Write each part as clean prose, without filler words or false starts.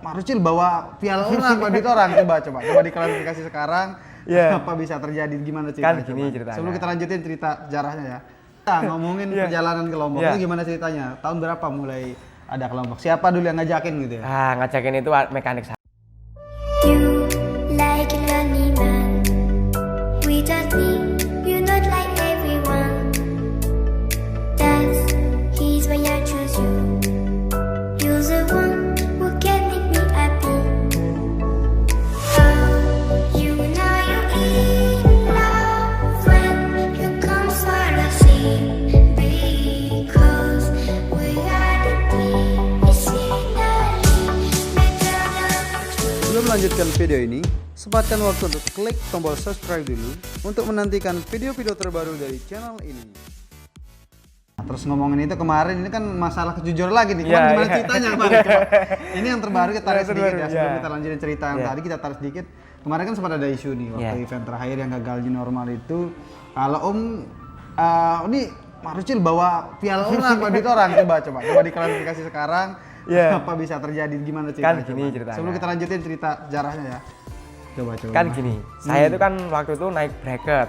Marucil bawa piala orang, bawa duit orang. Coba diklarifikasi sekarang. Apa bisa terjadi, gimana ceritanya? Kan gini ceritanya. Sebelum kita lanjutin cerita sejarahnya ya. Kita ngomongin perjalanan ke Lombok itu gimana ceritanya? Tahun berapa mulai ada ke Lombok? Siapa dulu yang ngajakin gitu ya? Ngajakin itu mekanik saya. You like a lonely man without me, you're not like everyone. That's he's why I choose you. You're the one who can make me happy. Oh, you know you're in love when you come for the sea, because we are the Sebelum melanjutkan video ini, sempatkan waktu untuk klik tombol subscribe dulu untuk menantikan video-video terbaru dari channel ini. Nah, terus ngomongin itu kemarin, ini kan masalah kejujuran lagi nih. Gimana ceritanya Bang? Ini yang terbaru kita tarik sedikit ya, sebelum kita lanjutin cerita yang tadi kita tarik sedikit. Kemarin kan sempat ada isu nih waktu event terakhir yang gagal di normal itu. Kalau ini Marucil bawa piala orang, bawa duit orang. Coba diklarifikasi sekarang. Apa bisa terjadi, gimana ceritanya? Kan gini ceritanya. Sebelum kita lanjutin cerita sejarahnya ya. Coba. Kan gini, saya itu kan waktu itu naik bracket.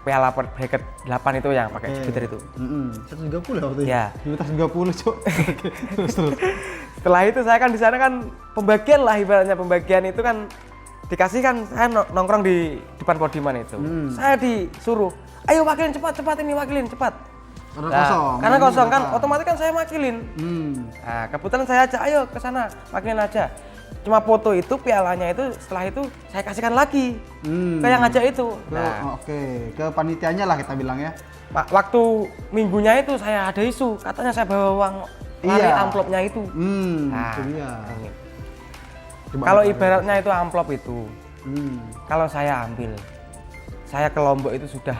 Piala bracket 8 itu yang pakai Jupiter itu. 130 waktu itu. Ya. Di atas 30, Cok. Terus. Setelah itu saya kan di sana kan pembagian lah, ibaratnya pembagian itu kan dikasih kan, saya nongkrong di depan podiuman itu. Saya disuruh, ayo wakilin cepat ini, wakilin cepat. Karena kosong kan, otomatis kan saya wakilin. Nah, kebetulan saya ajak, ayo ke sana, wakilin aja. Cuma foto itu, pialanya itu setelah itu saya kasihkan lagi ke yang ngajak itu. Ke panitianya lah kita bilang ya. Waktu minggunya itu saya ada isu, katanya saya bawa uang lari amplopnya itu. Itu dia. Kalau ibaratnya itu amplop itu, kalau saya ambil, saya ke Lombok itu sudah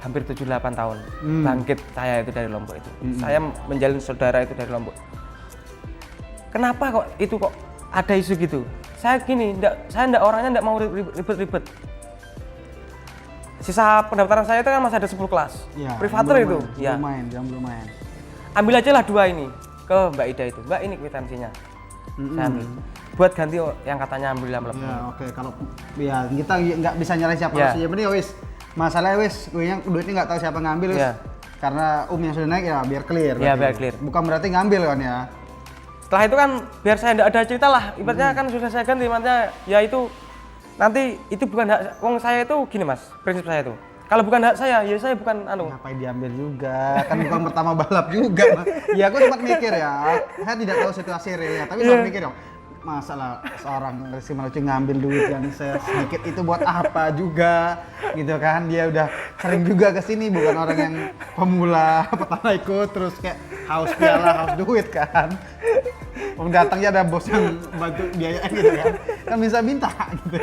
hampir 7-8 tahun bangkit saya itu dari Lombok itu. Saya menjalin saudara itu dari Lombok. Kenapa kok itu kok ada isu gitu? Saya gini, saya orangnya enggak mau ribet-ribet. Sisa pendaftaran saya itu kan masih ada 10 kelas. Privater itu. Belum main. Ambil aja lah 2 ini ke Mbak Ida itu. Mbak, ini kwitansinya. Saya ambil. Buat ganti yang katanya ambil amplop. Kalau kita nggak bisa nyalain siapa saja. Bener wis. Masalahnya wis, duitnya nggak tahu siapa ngambil wis. Karena yang sudah naik ya biar clear. Iya, biar clear. Bukan berarti ngambil kan ya. Setelah itu kan biar saya enggak ada cerita lah. Ibaratnya kan sudah saya ganti, maksudnya ya itu nanti itu bukan hak wong saya itu gini Mas, prinsip saya itu. Kalau bukan hak saya, ya saya bukan Ngapain diambil juga? Kan bukan pertama balap juga. Ya aku sempat mikir ya. Saya tidak tahu situasi realnya, tapi sempat mikir dong. Masalah seorang Rizky Marucil ngambil duit yang saya sedikit itu buat apa juga gitu kan, dia udah sering juga kesini, bukan orang yang pemula pertama ikut terus kayak haus piala, haus duit kan. Datangnya ada bos yang bantu biayain gitu kan bisa minta gitu.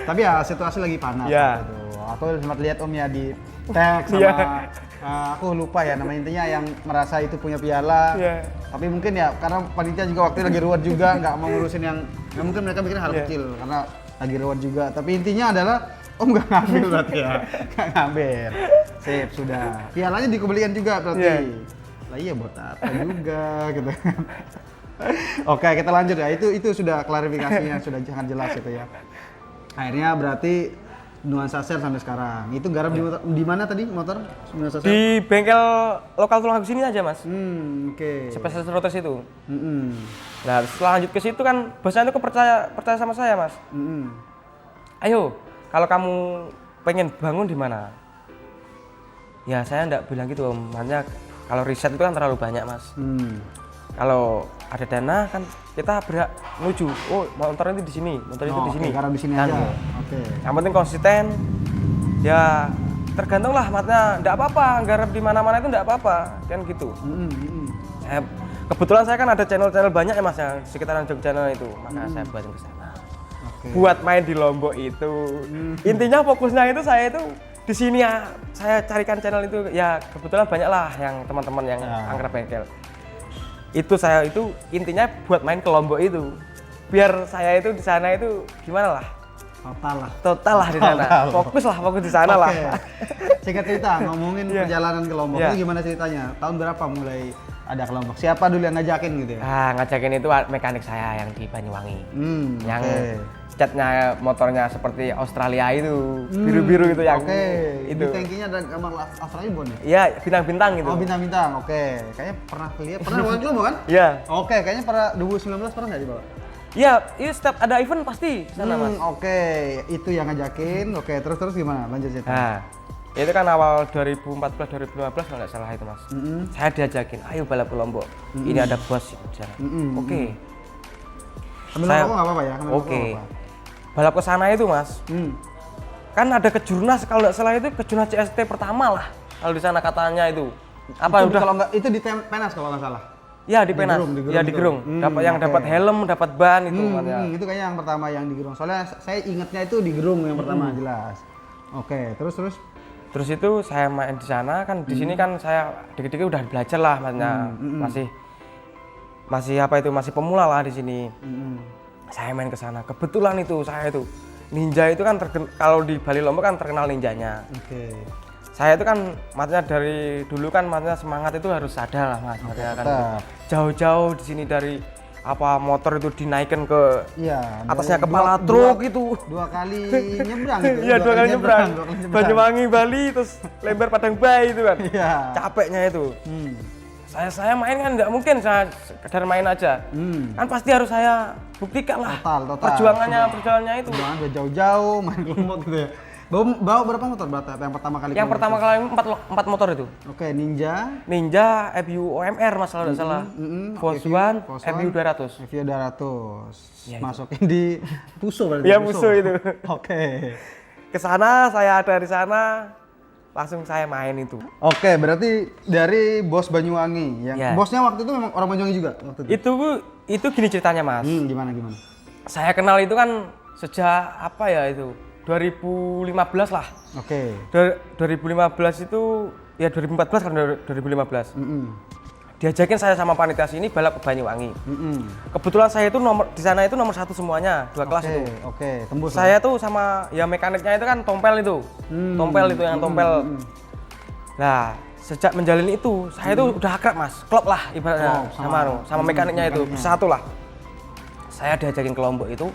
Tapi ya situasi lagi panas gitu. Aku sempat lihat Om ya di tag sama aku lupa ya nama intinya yang merasa itu punya piala. Tapi mungkin ya karena panitia juga waktu itu lagi ruwet juga, nggak mau ngurusin yang mungkin mereka mikirnya hal kecil karena lagi ruwet juga. Tapi intinya adalah Om nggak ngambil berarti ya, nggak ngambil. Sip, sudah. Pialanya dikembalikan juga berarti. Lah iya buat apa juga gitu. Oke, kita lanjut ya. Itu sudah klarifikasinya sudah sangat jelas itu ya. Akhirnya berarti Nuansa Share sampai sekarang. Itu garap di mana tadi motor Nuansa Share? Di bengkel lokal Tulungagung sini aja Mas. Spesialis rotes itu. Nah setelah lanjut ke situ kan bosnya itu percaya sama saya Mas. Ayo kalau kamu pengen bangun di mana? Ya saya enggak bilang gitu Om. Makanya kalau riset itu kan terlalu banyak Mas. Kalau ada dana kan kita berhak menuju. Oh, motor itu di sini, motor itu di sini. Karena di sini kan, aja. Yang penting konsisten. Ya tergantung lah, maksudnya enggak apa-apa, garap di mana-mana itu enggak apa-apa, kan gitu. Kebetulan saya kan ada channel-channel banyak ya Mas yang sekitaran Jogja itu, maka saya buatin ke sana. Buat main di Lombok itu. Intinya fokusnya itu saya itu di sini ya, saya carikan channel itu ya kebetulan banyak lah yang teman-teman yang angker bengkel. Itu saya itu intinya buat main ke Lombok itu. Biar saya itu di sana itu gimana lah? Total lah di sana. Fokus di sana lah. Singkat cerita ngomongin perjalanan ke Lombok itu gimana ceritanya? Tahun berapa mulai ada kelompok. Siapa dulu yang ngajakin gitu ya? Ngajakin itu mekanik saya yang di Banyuwangi. Yang Oke. catnya motornya seperti Australia itu, biru-biru itu yang itu. Di tankinya ada gambar Australia Bond ya? Iya, bintang-bintang gitu. Oh, bintang-bintang. Oke. Kayaknya pernah lihat. Pernah waktu itu kan? Iya. Oke, kayaknya pernah 2019 pernah nggak dibawa? Iya, itu setiap ada event pasti sana Mas. Oke, itu yang ngajakin. Oke, terus gimana? Lanjut cerita. Nah, itu kan awal 2014 2015 kalau nggak salah itu Mas. Saya diajakin, ayo balap ke Lombok. Ini ada bos di sana. Oke. Sambil Saya- rokok nggak apa-apa ya? Sambil rokok Oke. nggak apa-apa. Balap ke sana itu Mas. Kan ada kejurnas kalau nggak salah itu kejurnas CST pertama lah. Kalau di sana katanya itu. Apa Itu udah? kalau nggak itu di Penas kalau nggak salah. Ya di Penas. Gerung, di Gerung Ya di itu. Gerung. Dapat yang Oke. dapat helm, dapat ban itu katanya. Itu kayaknya yang pertama yang di Gerung. Soalnya saya ingatnya itu di Gerung yang pertama jelas. Oke, terus. Terus itu saya main di sana kan di sini kan saya dikit-dikit udah belajar lah maksudnya masih apa itu masih pemula lah di sini. Saya main ke sana. Kebetulan itu saya itu ninja itu kan kalau di Bali Lombok kan terkenal ninjanya. Oke. Saya itu kan maksudnya dari dulu kan maksudnya semangat itu harus ada lah Mas. Maksudnya kan tetap. jauh-jauh di sini dari apa motor itu dinaikkan ke Iya. atasnya dari kepala truk itu. Dua kali nyebrang gitu. Iya dua kali nyebrang. dua kali nyebrang. Banyuwangi Bali terus Lembar Padang Bay itu kan. Iya. Capeknya itu. Saya main kan nggak mungkin saya sekedar main aja. Kan pasti harus saya buktikan lah. Total. Perjuangannya itu. Jangan udah jauh-jauh main kelompok gitu ya. Bawa berapa motor berarti yang pertama kali? Yang kelompok pertama itu? kali empat motor itu. Oke, Ninja. Ninja, FU OMR mas kalau nggak salah. Force One, FU 200. FU 200. Ya, Masukin di Puso berarti. Iya Puso itu. Oke. Ke sana saya ada di sana langsung saya main itu. Oke, berarti dari bos Banyuwangi yang Ya. bosnya waktu itu memang orang Banyuwangi juga waktu itu. Itu gini ceritanya mas. Gimana? Saya kenal itu kan sejak apa ya itu 2015 lah. Oke. 2015 itu ya 2014 kan 2015. Diajakin saya sama panitia sini balap ke Banyuwangi. Kebetulan saya itu di sana itu nomor 1 semuanya, 2 kelas itu. Oke, tembus. Saya tuh sama ya mekaniknya itu kan tompel itu. Tompel itu yang tompel. Nah, sejak menjalin itu saya itu udah akrab mas, klop lah ibaratnya sama mekaniknya itu bersatu lah. Saya diajakin ke Lombok itu.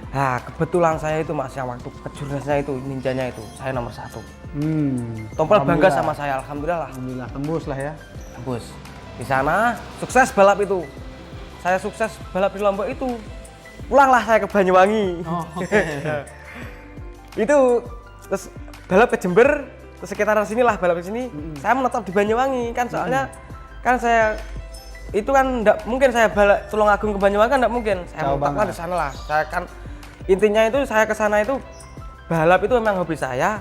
Nah, kebetulan saya itu mas yang waktu kejurnasnya itu ninjanya itu saya nomor 1. Tompel bangga sama saya, alhamdulillah. Alhamdulillah tembus lah ya. Tembus. Di sana sukses balap itu. Saya sukses balap di Lombok itu. Pulanglah saya ke Banyuwangi. Oh, oke. Itu terus balap ke Jember, terus sekitaran sini lah balap ke sini. Saya menetap di Banyuwangi kan soalnya kan saya itu kan enggak mungkin saya balap Tulungagung ke Banyuwangi kan enggak mungkin. Saya menetapkan di sana lah. Saya kan intinya itu saya ke sana itu balap itu memang hobi saya.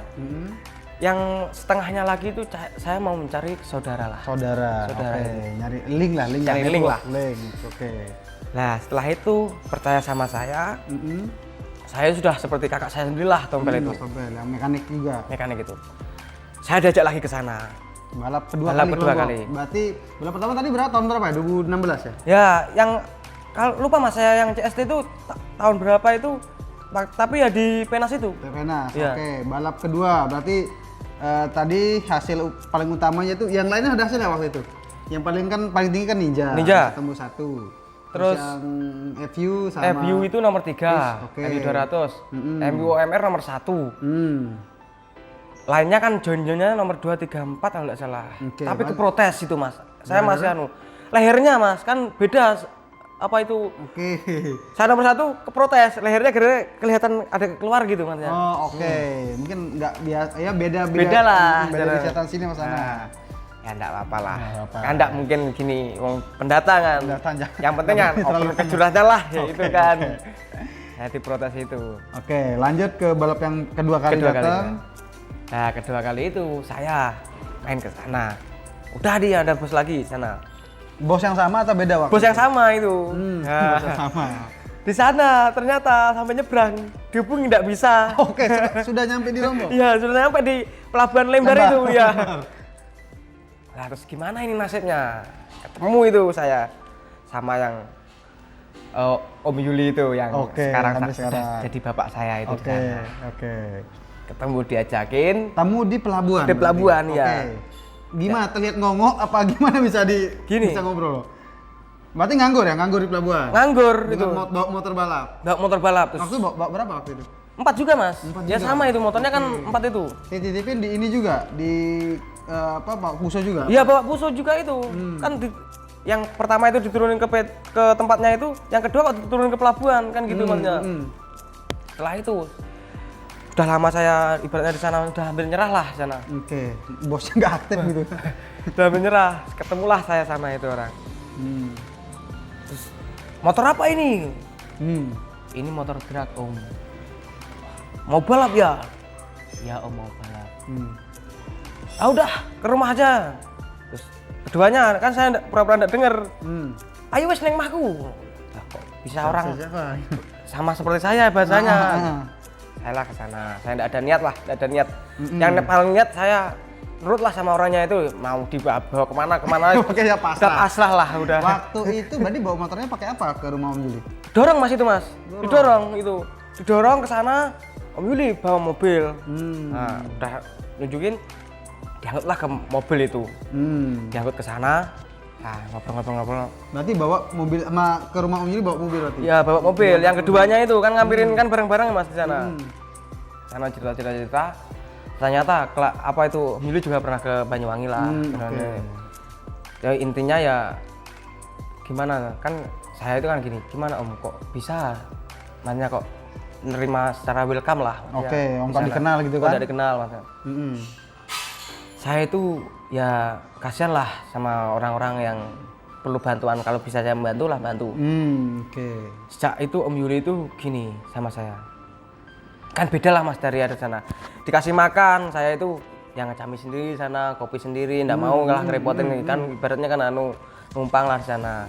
Yang setengahnya lagi itu saya mau mencari saudara lah. Saudara. Saudara Oke, itu. nyari link lah. Cari link lah. Link. Oke. Nah setelah itu percaya sama saya sudah seperti kakak saya sendiri lah tompel itu. Tompel, yang mekanik juga. Mekanik itu. Saya diajak lagi ke sana. Balap kedua Balap kali. kedua Berarti balap pertama tadi berapa tahun berapa ya? 2016 ya? Ya, yang kalau lupa mas saya yang CST itu tahun berapa itu? Tapi ya di Penas itu. Penas. Iya. Oke, balap kedua berarti tadi hasil paling utamanya itu yang lainnya ada hasilnya waktu itu. Yang paling tinggi kan Ninja. Tembus 1. Terus yang FU sama FU itu nomor 3, Oke. FU 200. MU OMR nomor 1. Hmm. Lainnya kan join-joinnya nomor 2, 3, 4 kalau nggak salah. Oke, Tapi berarti- keprotes itu mas. Saya masih lehernya mas kan beda apa itu. Oke. Saya nomor 1 keprotes, lehernya kelihatan ada keluar gitu maksudnya. Oh, oke. Mungkin nggak biasa ya beda Beda lah. Beda dari setan sini Mas Ana. Ya enggak apa-apa lah. Nggak apa-apa. Kan enggak mungkin gini wong pendatang kan. Pendatang, jangan- Yang penting kan jangan terlalu open kejurasnya lah ya Oke, itu kan. oke. Saya diprotes itu. Oke, lanjut ke balap yang kedua kali datang. Nah, kedua kali itu saya main ke sana. Udah dia ada bos lagi di sana. Bos yang sama atau beda waktu? Bos yang sama itu. Nah, Bos yang sama. di sana ternyata sampai nyebrang dihubungi nggak bisa. Oke, sudah nyampe di Lombok. Iya, sudah sampai di pelabuhan Lembar Lembar. itu ya. Nah, terus gimana ini nasibnya? Ketemu itu saya sama yang Om Yuli itu yang Oke, sekarang sampai sudah sekarang. jadi bapak saya itu di Oke, sana. oke. Ketemu diajakin Tamu di pelabuhan. di pelabuhan berarti? ya. Oke. Gimana? Terlihat ngongok apa gimana bisa Gini. bisa ngobrol? Berarti nganggur ya? Nganggur di pelabuhan? Nganggur Dengan itu. bawa motor balap? Bawa motor balap terus. Waktu bawa berapa waktu itu? 4 juga mas. 4 Ya juga? sama itu motornya kan 4 itu. Titipin di ini juga? Di Pak Puso juga? Iya bawa puso juga itu. Kan yang pertama itu diturunin ke tempatnya itu, yang kedua waktu diturunin ke pelabuhan kan gitu maksudnya. Setelah itu udah lama saya ibaratnya di sana udah hampir nyerah lah di sana. Oke, bosnya nggak aktif gitu. Udah hampir nyerah, ketemulah saya sama itu orang. Terus motor apa ini? Ini motor drag om. Mau balap ya? Ya om mau balap. Ah udah ke rumah aja. Terus keduanya kan saya pura-pura nggak denger. Ayo wes neng mahku. Lah kok bisa orang Siapa? sama seperti saya bahasanya. Saya lah ke sana. Saya nggak ada niat lah, nggak ada niat. Yang paling niat saya nurut lah sama orangnya itu, mau dibawa kemana. Oke ya pasrah. Pasrah lah udah. Waktu itu berarti bawa motornya pakai apa ke rumah Om Juli? Dorong mas itu mas, didorong itu, didorong ke sana. Om Yuli bawa mobil. Nah, udah nunjukin, diangkutlah ke mobil itu, diangkut ke sana. Nah, ngobrol. Berarti bawa mobil sama ke rumah Om Juli bawa mobil berarti? Ya bawa mobil. Yang keduanya itu kan ngampirin kan bareng-bareng mas di sana. Sana cerita. Ternyata apa itu Om Yuli juga pernah ke Banyuwangi lah. Oke. Ya intinya ya gimana kan saya itu kan gini, gimana Om kok bisa nanya kok nerima secara welcome lah. Oke, Om di kok sana. dikenal gitu Kok kan? nggak dikenal mas. Saya itu ya kasihan lah sama orang-orang yang perlu bantuan, kalau bisa saya membantu lah bantu. Oke. Sejak itu Om Yuli itu gini sama saya, kan beda lah mas dari ada sana. Dikasih makan saya itu yang ngecami sendiri sana, kopi sendiri, nggak mau lah ngerepotin kan ibaratnya kan numpang lah di sana.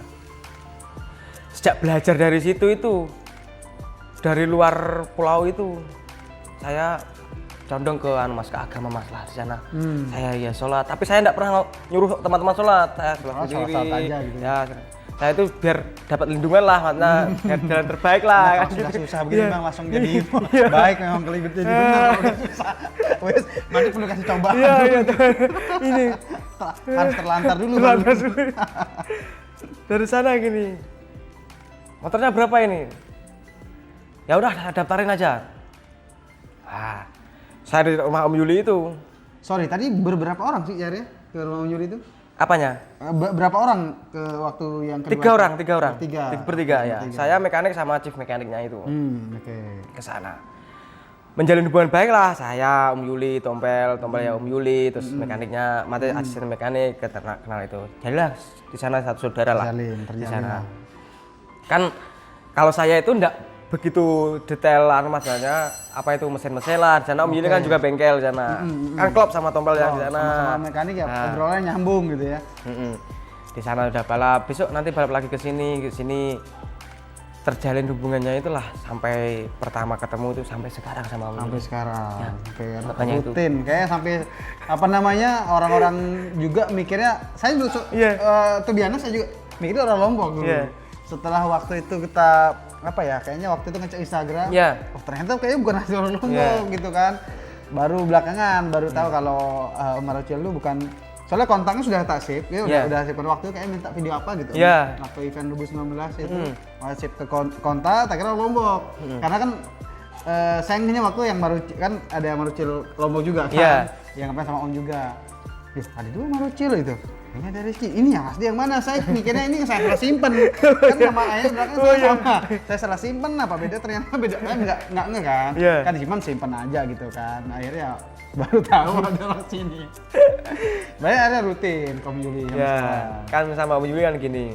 Sejak belajar dari situ itu, dari luar pulau itu saya condong ke mas, ke agama mas lah di sana. Saya ya sholat, tapi saya nggak pernah nyuruh teman-teman sholat, saya sholat sendiri. Sholat aja gitu. Ya, saya itu biar dapat lindungan lah, maksudnya biar jalan terbaik lah. Nah, kan kalau sudah gitu. susah begini Iya. Bang langsung jadi baik memang kelibet jadi benar kalau udah susah. Wes, nanti perlu kasih cobaan. Iya. Ini Harus terlantar dulu. terlantar dulu. Dari sana gini, motornya berapa ini? Ya udah daftarin aja. Saya di rumah Om Yuli itu. Sorry, tadi berapa orang sih Yar ya ke rumah Om Yuli itu? Apanya? Berapa orang ke waktu yang kedua? Tiga orang. Bertiga ya. Bertiga. Saya mekanik sama chief mekaniknya itu. Oke. Ke sana. Menjalin hubungan baik lah, saya, Om Yuli, Tompel ya Om Yuli, terus mekaniknya, mati asisten mekanik, kenal itu. Jadilah di sana satu saudara lah. Di sana. Kan kalau saya itu enggak begitu detail masalahnya apa itu mesin-mesin lah. Di sana Om Yuli kan juga bengkel di sana. Kan klop sama Tompel yang di sana. Sama mekanik ya, obrolannya nyambung gitu ya. Di sana udah balap, besok nanti balap lagi ke sini. Terjalin hubungannya itulah sampai pertama ketemu itu sampai sekarang sama Om Yuli. Sampai sekarang. Ya, Oke, makanya itu. rutin. Kayak sampai apa namanya orang-orang juga mikirnya, saya dulu tuh biasa saya juga mikirnya orang Lombok dulu. Iya. Setelah waktu itu kita apa ya, kayaknya waktu itu ngecek Instagram, Iya. oh ternyata kayaknya bukan asli orang Lombok Iya. gitu kan. Baru belakangan baru tahu kalau Umar Ucil lu bukan, soalnya kontaknya sudah tak save, ya udah save pada waktu kayak minta video apa gitu. Iya. Waktu event 2019 itu save ke kontak, tak kira Lombok. Karena kan sayangnya waktu yang kan ada Marucil Lombok juga kan, Iya. yang apa sama Om juga. Ada dua Marucil itu. Kayaknya ada Rizky. Ini yang asli yang mana? Saya mikirnya ini saya salah simpen. Kan nama ayah belakang saya sama. Saya salah simpen apa beda, ternyata beda kan nggak nge kan. Iya. Kan simpen simpen aja gitu kan. Akhirnya baru tahu ada orang sini. Banyak ada rutin Om Yuli. Ya, kan sama Om Yuli kan gini.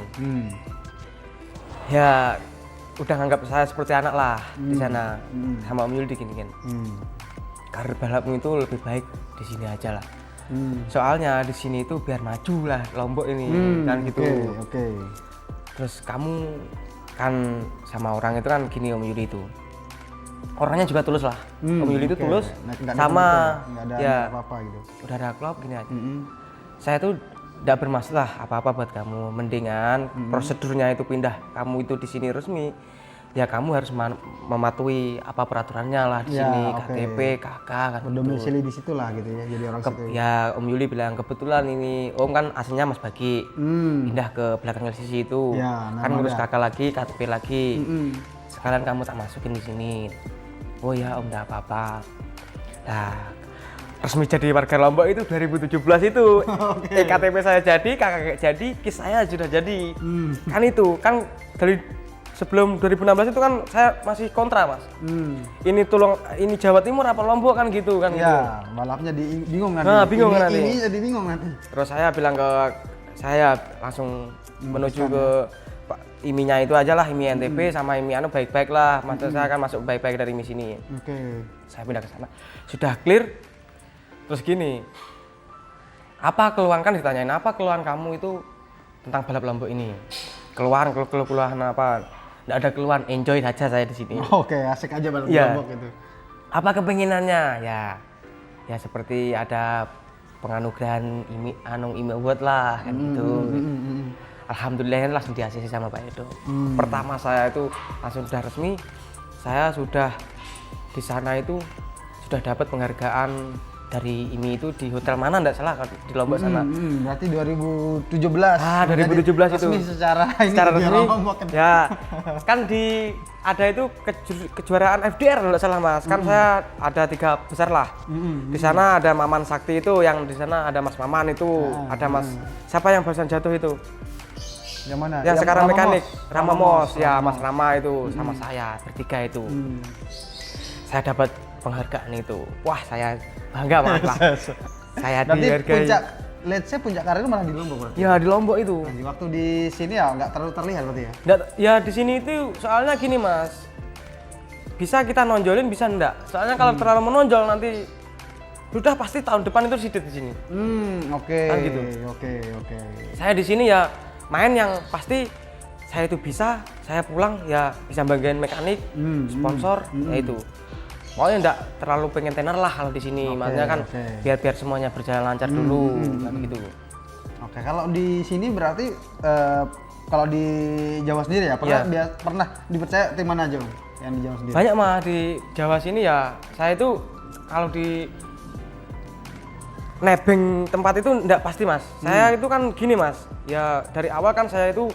Ya udah nganggap saya seperti anak lah di sana. Sama Om Yuli diginiin. Karir balapmu itu lebih baik di sini aja lah. Soalnya di sini itu biar maju lah Lombok ini kan gitu. Oke. Terus kamu kan sama orang itu kan gini Om Yuli itu. Orangnya juga tulus lah. Om Yuli itu tulus sama nggak ada ya apa-apa gitu. udah ada klub gini aja. Saya tuh tidak bermasalah apa-apa buat kamu. Mendingan prosedurnya itu pindah. Kamu itu di sini resmi. ya kamu harus mematuhi apa peraturannya lah di Ya, sini, oke. KTP, KK kan gitu. Berdomisili di situ lah gitu ya, jadi orang situ. Ya Om Yuli bilang kebetulan ini Om kan aslinya Mas Bagi, pindah ke belakang LCC itu, Ya, kan nama ngurus ada. KK lagi, KTP lagi. Sekalian kamu tak masukin di sini. Oh ya Om, enggak apa-apa. Nah, resmi jadi warga Lombok itu 2017 itu. KTP saya jadi, KK jadi, KIS saya sudah jadi. Kan itu, kan dari sebelum 2016 itu kan saya masih kontra Mas. Ini Jawa Timur apa Lombok kan gitu kan gitu. Ya, balapnya bingung nanti. Nah, bingung kan nanti. Ini jadi bingung nanti. Terus saya bilang ke saya langsung menuju ke Pak IMI-nya itu aja lah, IMI NTB sama IMI anu baik-baik lah. Maksud saya kan masuk baik-baik dari IMI sini. Oke. Saya pindah ke sana. Sudah clear. Terus gini. Apa keluhan kan ditanyain apa keluhan kamu itu tentang balap Lombok ini? Keluhan apa? Nggak ada keluhan, enjoy saja saya di sini. Oke, asik aja balap Iya. Lombok gitu. Apa kepinginannya? Ya seperti ada penganugerahan IMI Award lah kan gitu. Alhamdulillah langsung di ACC sama Pak Edo. Pertama saya itu langsung sudah resmi, saya sudah di sana itu sudah dapat penghargaan dari IMI itu di hotel mana enggak salah di Lombok sana. Berarti 2017. Ah, 2017 itu. Resmi secara resmi. Lombok kan. Ya, kan ada itu kejuaraan FDR kalau nggak salah Mas. Kan saya ada 3 besar lah. Di sana ada Maman Sakti itu, yang di sana ada Mas Maman itu, ada Mas siapa yang barusan jatuh itu? Yang mana? Yang sekarang Rama mekanik, Mos. Rama Mos, ya Mas Rama itu sama saya bertiga itu. Saya dapat penghargaan itu. Wah, saya bangga banget lah. Saya Berarti dihargai. puncak, let's say puncak karir malah di Lombok berarti. Ya di Lombok itu. Di waktu di sini ya nggak terlalu terlihat berarti ya. Ya di sini itu soalnya gini Mas, bisa kita nonjolin bisa enggak. Soalnya kalau terlalu menonjol nanti sudah pasti tahun depan itu sidet di sini. Oke. Kan gitu. Oke. Saya di sini ya main yang pasti saya itu bisa, saya pulang ya bisa bagian mekanik, sponsor, ya itu. Pokoknya enggak terlalu pengen tenar lah kalau di sini. Maksudnya kan biar semuanya berjalan lancar dulu, kan gitu. Oke, kalau di sini berarti kalau di Jawa sendiri ya pernah dipercaya tim mana aja Bang? Yang di Jawa sendiri? Banyak mah di Jawa sini ya. Saya itu kalau di nebeng tempat itu enggak pasti Mas. Saya itu kan gini Mas. Ya dari awal kan saya itu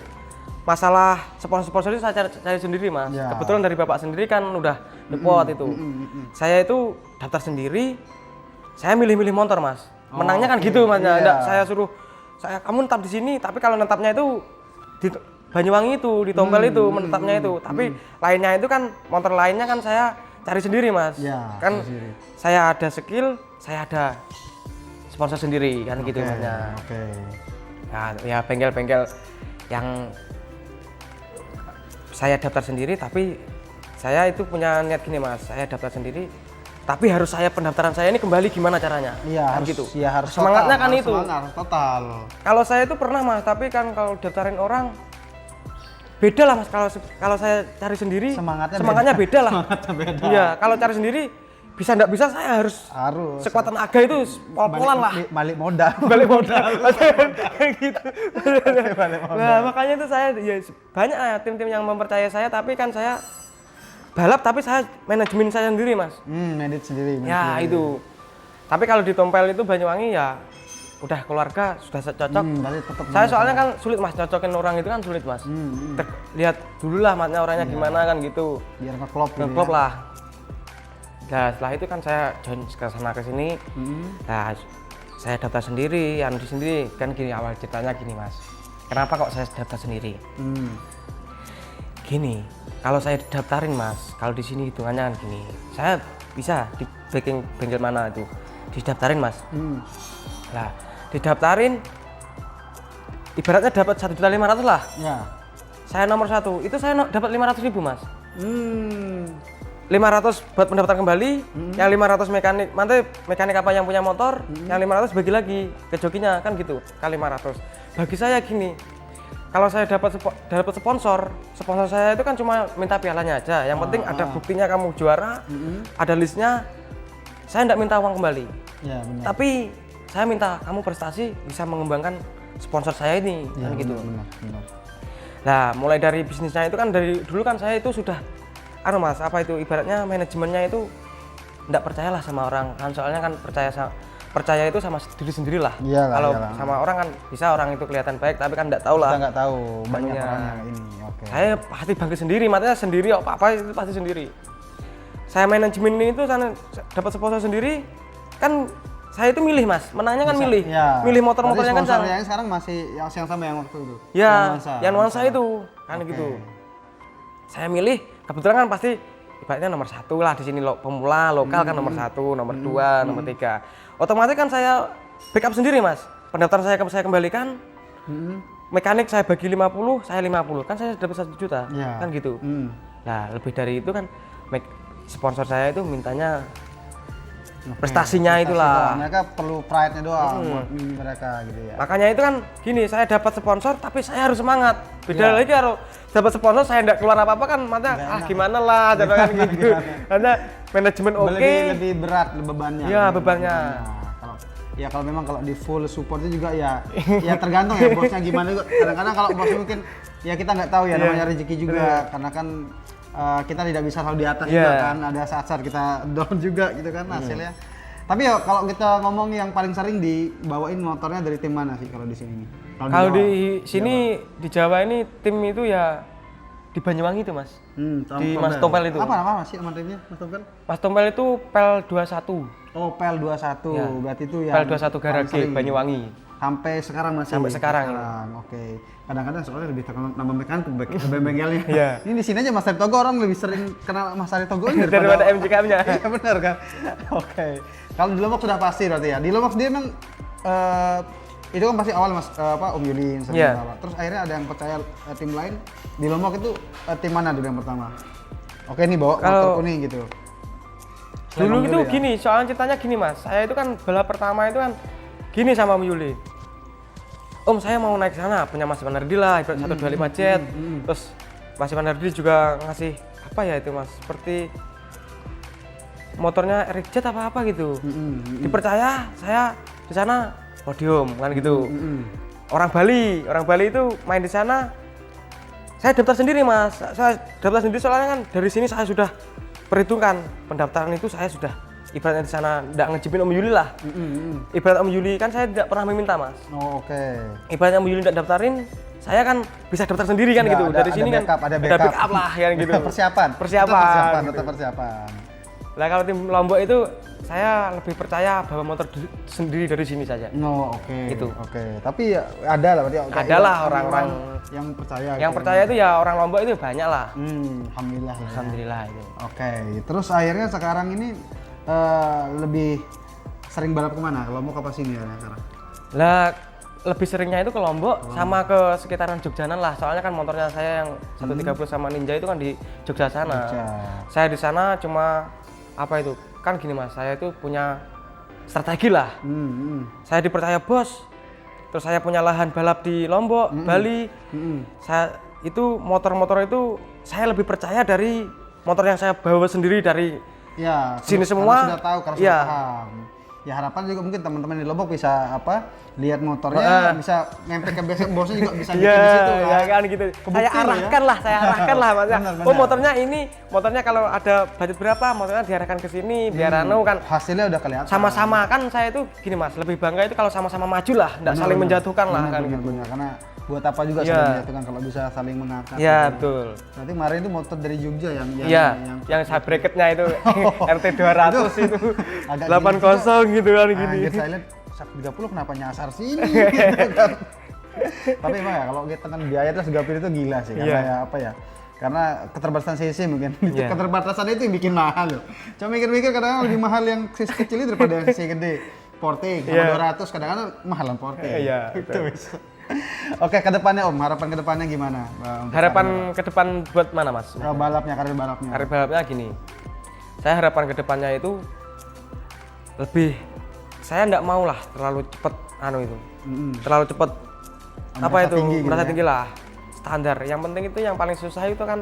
masalah sponsor itu saya cari sendiri Mas. Ya. Kebetulan dari Bapak sendiri kan udah depot itu. Saya itu daftar sendiri. Saya milih-milih motor Mas. Menangnya kan gitu Mas. Iya. Enggak saya suruh kamu netap di sini, tapi kalau netapnya itu di Banyuwangi itu, di Tompel itu menetapnya itu. Tapi lainnya itu kan motor lainnya kan saya cari sendiri Mas. Ya, Kan sendiri. saya ada skill, saya ada sponsor sendiri kan gitu Masnya. Oke. Nah, ya bengkel-bengkel yang saya daftar sendiri, tapi saya itu punya niat gini Mas, saya daftar sendiri, tapi harus saya pendaftaran saya ini kembali gimana caranya? Iya, kan harus gitu. ya harus Semangatnya total, kan harus itu. Semangat, total. Kalau saya itu pernah Mas, tapi kan kalau daftarin orang beda lah Mas. Kalau saya cari sendiri semangatnya beda lah. Semangatnya beda. Iya, kalau cari sendiri bisa nggak bisa saya harus sekuat tenaga itu pol-polan lah. Balik modal. Balik modal. Kayak gitu. Nah, makanya itu saya ya banyak ya tim-tim yang mempercayai saya, tapi kan saya balap tapi saya manajemen saya sendiri Mas. Manage sendiri. Ya itu. Tapi kalau di Tompel itu Banyuwangi ya udah keluarga sudah cocok. Saya soalnya kan sulit Mas, cocokin orang itu kan sulit Mas. Lihat dulu lah Masnya orangnya gimana kan gitu. Biar ngeklop gitu. Ngeklop lah. Nah setelah itu kan saya join ke sana ke sini. Nah saya daftar sendiri, di sendiri kan gini awal ceritanya gini Mas. Kenapa kok saya daftar sendiri? Gini, kalau saya daftarin Mas, kalau di sini hitungannya kan gini, saya bisa di bengkel mana itu didaftarin Mas. Nah, didaftarin, ibaratnya dapat 1.500.000 lah. Ya. Saya nomor 1, itu saya dapat 500.000 Mas. 500 buat pendaftaran kembali, yang 500 mekanik, nanti mekanik apa yang punya motor, yang 500 bagi lagi ke jokinya kan gitu, kali 500. Bagi saya gini, kalau saya dapat sponsor saya itu kan cuma minta pialanya aja. Yang penting ada buktinya kamu juara, ada listnya. Saya enggak minta uang kembali. Ya, benar. Tapi saya minta kamu prestasi bisa mengembangkan sponsor saya ini, Ya, kan gitu. benar. Nah, mulai dari bisnisnya itu kan dari dulu kan saya itu sudah anu Mas, apa itu ibaratnya manajemennya itu enggak percayalah sama orang kan, soalnya kan percaya itu sama diri sendiri lah. Iyalah, Kalau iyalah. sama orang kan bisa orang itu kelihatan baik tapi kan enggak tahu Kita lah. nggak tahu banyak Anunya. orang yang ini. Oke. Saya pasti bangkit sendiri, matanya sendiri, apa itu pasti sendiri. Saya manajemen ini itu saya dapat sponsor sendiri, kan saya itu milih Mas, menangnya kan milih, Ya. milih motor-motornya kan Sponsor saya. yang sekarang masih yang sama yang waktu itu. Ya, yang nuansa itu, kan Oke. gitu. Saya milih, kebetulan kan pasti ibaratnya nomor 1 lah di sini pemula lokal kan nomor 1, nomor 2, nomor 3. Otomatis kan saya backup sendiri Mas. Pendaftaran saya kembalikan, mekanik saya bagi 50, saya 50, kan saya dapat 1 juta, Ya. kan gitu. Hmm. Nah lebih dari itu kan sponsor saya itu mintanya prestasinya Prestasi itulah. doang. Mereka perlu pride-nya doang buat mereka gitu ya. Makanya itu kan gini, saya dapat sponsor tapi saya harus semangat. Beda Iya. lagi kalau dapat sponsor saya enggak keluar apa-apa kan mata gimana lah jadi kan gitu. Karena manajemen oke. Lebih berat bebannya. Iya, bebannya. Kalau memang kalau di full supportnya juga ya ya tergantung ya bosnya gimana juga. Kadang-kadang kalau bos mungkin ya kita nggak tahu ya namanya rezeki juga karena kan kita tidak bisa selalu di atas juga kan, ada saat-saat kita down juga gitu kan hasilnya. Tapi ya kalau kita ngomong yang paling sering dibawain motornya dari tim mana sih kalau di sini? Kalau di sini di Jawa ini tim itu ya di Banyuwangi itu Mas. Di Mas Tompel itu. Apa nama sih nama timnya Mas Tompel? Mas Tompel itu PEL 21. Oh, PEL 21. Ya. Berarti itu ya. PEL 21 Garage Banyuwangi. Sampai sekarang masih. Sampai sekarang. Oke. Kadang-kadang soalnya lebih terkenal nama mekanik bengkelnya. Iya. Ini di sini aja Mas Ari Togo orang lebih sering kenal Mas Ari Togo ini Daripada MJK-nya. Iya benar kan. Oke. Kalau di Lombok sudah pasti berarti ya. Di Lombok dia memang itu kan pasti awal Mas Om Yuli yang sering Iya. bawa. Terus akhirnya ada yang percaya tim lain. Di Lombok itu tim mana dulu yang pertama? Oke nih bawa motor kuning gitu. Dulu Om itu Yuli ya? gini, soalnya ceritanya gini Mas. Saya itu kan balap pertama itu kan gini sama Om Yuli. Om saya mau naik sana, punya Mas Panardi lah, ibarat 125 jet. Terus Mas Panardi juga ngasih apa ya itu Mas, seperti motornya Eric Jet apa gitu. Dipercaya saya di sana podium kan gitu. Orang Bali itu main di sana. Saya daftar sendiri Mas. Saya daftar sendiri soalnya kan dari sini saya sudah perhitungkan pendaftaran itu saya sudah ibaratnya di sana tidak ngejepin Om Yuli lah. Ibarat Om Yuli kan saya tidak pernah meminta Mas. Oh, oke. Ibaratnya Om Yuli tidak daftarin, saya kan bisa daftar sendiri kan Ya, gitu. Dari sini kan ada ada backup lah kan gitu. Persiapan. Persiapan. Tetap persiapan. Lah kalau tim Lombok itu saya lebih percaya bawa motor sendiri dari sini saja. No, oke. Itu. Oke. Tapi ya ada lah berarti. Ada lah orang-orang yang percaya. Yang gitu. percaya itu ya orang Lombok itu banyak lah. Alhamdulillah. Ya. Alhamdulillah itu. Oke. Terus akhirnya sekarang ini lebih sering balap kemana? Lombok apa sini ya sekarang? Lah lebih seringnya itu ke Lombok sama ke sekitaran Jogjanan lah. Soalnya kan motornya saya yang 130 sama Ninja itu kan di Jogja sana. Jogja. Saya di sana cuma apa itu? Kan gini Mas, saya itu punya strategi lah. Saya dipercaya bos. Terus saya punya lahan balap di Lombok, Bali. Saya itu motor-motor itu saya lebih percaya dari motor yang saya bawa sendiri dari Ya, sini karena semua. sudah tahu, karena Ya. sudah paham. Ya harapan juga mungkin teman-teman di Lombok bisa lihat motornya, bisa ngempet ke bosnya juga bisa bikin di situ ya kan gitu. Saya arahkan lah Mas. Benar, Oh benar. motornya kalau ada budget berapa, motornya diarahkan ke sini biar anu kan Hasilnya udah kelihatan. sama-sama kan saya itu gini Mas, lebih bangga itu kalau sama-sama maju lah, enggak saling menjatuhkan lah kan gitu. Benar, karena buat apa juga Iya. saling menjatuhkan kalau bisa saling mengangkat. Iya, gitu. betul. Nanti kemarin itu motor dari Jogja yang Yang saya bracketnya itu RT 200 itu agak 80 gitu kan gini. Anjir, saya lihat 130 kenapa nyasar sini gitu kan. Tapi emang ya kalau kita kan biaya terus gapir itu gila sih karena Iya. ya apa ya? Karena keterbatasan CC mungkin. Iya. Keterbatasan itu yang bikin mahal loh. Cuma mikir-mikir kadang-kadang lebih mahal yang CC kecil itu daripada yang CC gede. Porting sama Iya. 200 kadang-kadang mahalan porting. Iya, Itu betul. bisa. Oke, ke depannya Om, harapan ke depannya gimana? Harapan ke depan buat mana Mas? balapnya, karir balapnya. Karir balapnya gini. Saya harapan ke depannya itu lebih saya enggak mau lah terlalu cepet itu. Terlalu cepet apa Merasa itu tinggi gitu merasa ya? tinggi lah. Standar. Yang penting itu yang paling susah itu kan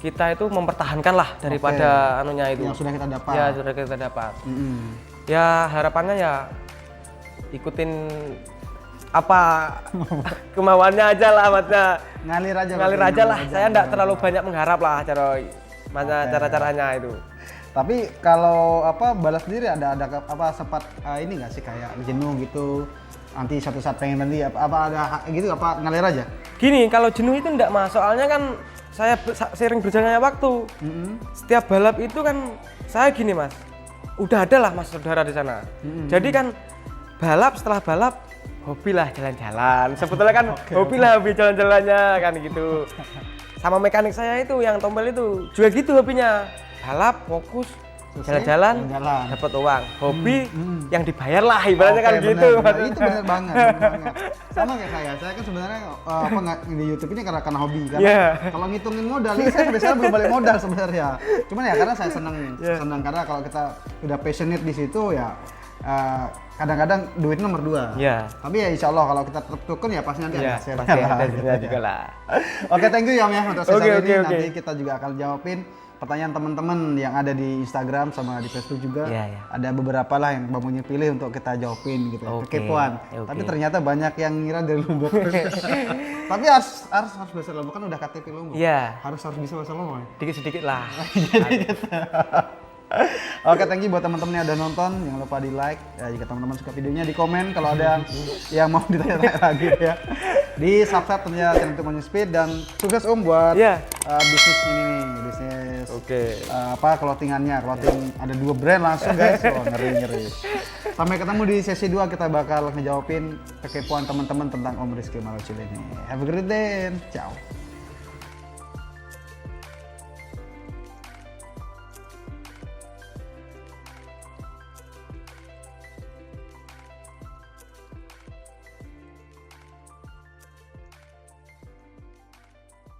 kita itu mempertahankan lah daripada anunya itu. Yang sudah kita dapat. Ya, sudah kita dapat. Ya harapannya ya ikutin apa kemauannya aja lah Matnya. Ngalir aja. Ngalir berarti, aja lah. Saya enggak terlalu banyak mengharap lah cara mana cara-caranya itu. Tapi kalau apa balas sendiri ada apa sempat ini nggak sih kayak jenuh gitu, nanti suatu saat pengen nanti apa ada gitu apa ngalir aja? Gini, kalau jenuh itu enggak mas, soalnya kan saya sering berjalannya waktu. Setiap balap itu kan saya gini mas, udah ada lah mas saudara di sana. Jadi kan balap setelah balap hobi lah jalan-jalan. Sebetulnya kan hobi lah hobi jalan-jalannya kan gitu. Sama mekanik saya itu yang tombol itu juga gitu hobinya. Balap, fokus, jalan-jalan, dapat uang. Hobi yang dibayar lah ibaratnya kan gitu. Bener. Itu benar banget, bener banget. Sama kayak saya kan sebenarnya apa nggak di YouTube ini karena hobi kan. Kalau ngitungin modal, ini saya sampai sekarang belum balik modal sebenarnya. Cuman ya karena saya senang karena kalau kita udah passionate di situ ya kadang-kadang duit nomor 2. Tapi ya insya Allah kalau kita tetap tekun ya pasti nanti ada hasilnya. Pasti ada hasilnya juga lah. Oke, thank you Yom ya untuk sesi ini. Nanti kita juga akan jawabin pertanyaan teman-teman yang ada di Instagram sama di Facebook juga. Ada beberapa lah yang Bang pilih untuk kita jawabin gitu. Kekepoan. Tapi ternyata banyak yang ngira dari Lombok. Tapi harus bahasa Lombok kan udah KTP Lombok. Harus bisa bahasa Lombok. Dikit-sedikit lah. Oke, thank you buat teman-teman yang udah nonton. Jangan lupa di like. Ya, jika teman-teman suka videonya di komen. Kalau ada yang mau ditanya-tanya lagi ya. Di subscribe tentunya channel Tumonyo Speed dan sukses buat bisnis ini nih, bisnis. Apa clothingannya? Clothing ada 2 brand langsung guys. Ngeri. Sampai ketemu di sesi 2 kita bakal ngejawabin kekepoan teman-teman tentang Om Rizky Malacil ini. Have a great day. Ciao.